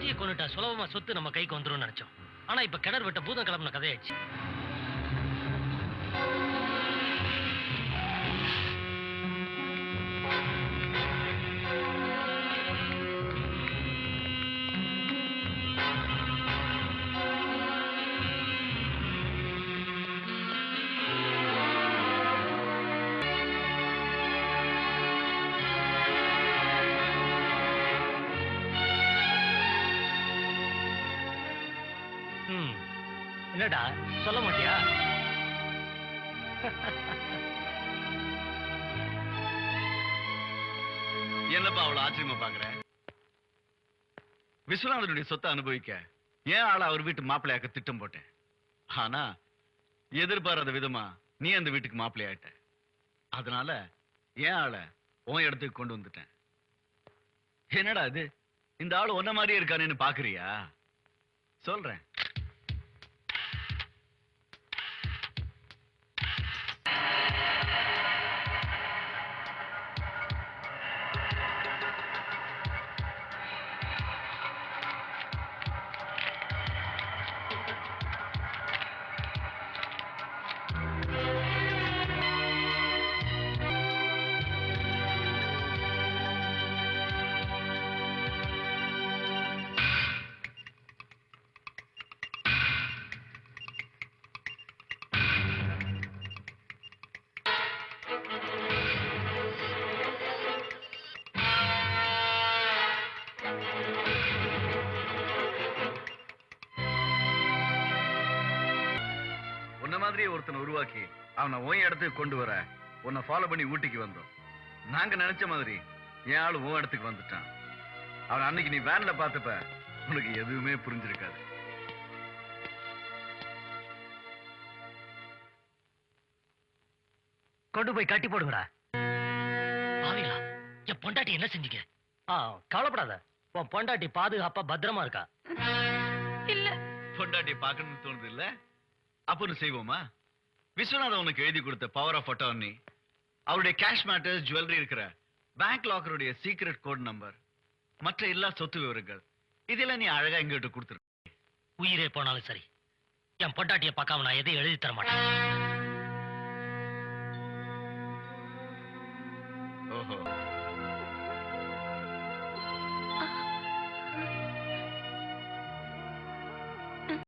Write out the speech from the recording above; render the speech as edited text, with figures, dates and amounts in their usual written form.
சக்தியை கொண்டுட்டா சுலபமா சொத்து நம்ம கைக்கு வந்துரும் நினைச்சோம். ஆனா இப்ப கிணறு விட்ட பூதம் கிளம்பின கதையாச்சு. என்னடா சொல்ல மாட்டியா? என்னப்பா அவ்வளவு ஆச்சரியமா பாக்குற? விஸ்வநாதனுடைய சொத்தை அனுபவிக்க ஏன் ஆள அவர் வீட்டு மாப்பிள்ளையாக்க திட்டம் போட்டேன். ஆனா எதிர்பாராத விதமா நீ அந்த வீட்டுக்கு மாப்பிள்ளை ஆயிட்ட. அதனால ஏன் ஆள உன் இடத்துக்கு கொண்டு வந்துட்டேன். என்னடா இது, இந்த ஆள் ஒன்ன மாதிரியே இருக்கானேன்னு பாக்குறியா? சொல்றேன். மாதிரியே ஒருத்தனை உருவாக்கி அவனை உன் இடத்துக்கு கொண்டு வர உன்னை ஃபாலோ பண்ணி ஊட்டிக்கு வந்தோம். நாங்க நினைச்ச மாதிரி என் ஆளு உன் இடத்துக்கு வந்துட்டான். அவன் அன்னைக்கு நீ வேன்ல பார்த்தப்ப உனக்கு எதுவுமே புரிஞ்சிருக்காது. கொண்டு போய் கட்டி போடுங்கடா. ஆவீங்களா? என் பொண்டாட்டி என்ன செஞ்சீங்க? கவலைப்படாத, உன் பொண்டாட்டி பாதுகாப்பா பத்திரமா இருக்கா. இல்ல பொண்டாட்டி பார்க்கணும்னு தோணுது இல்ல? அப்பன்னு செய்வோமா? விஸ்வநாதன் உனக்கு எழுதி கொடுத்த பவர் ஆஃப் அட்டார்னி, அவருடைய கேஷ் மேட்டர்ஸ், ஜுவல்லரி இருக்கிற பேங்க் லாக்கருடைய சீக்ரெட் கோட் நம்பர், மற்ற எல்லா சொத்து விவரங்கள் இதெல்லாம் நீ அழகா எங்கிட்ட கொடுத்துரு. உயிரே போனாலும் சரி, என் பொண்டாட்டியை பார்க்காம நான் எதையும் எழுதி தர மாட்டேன்.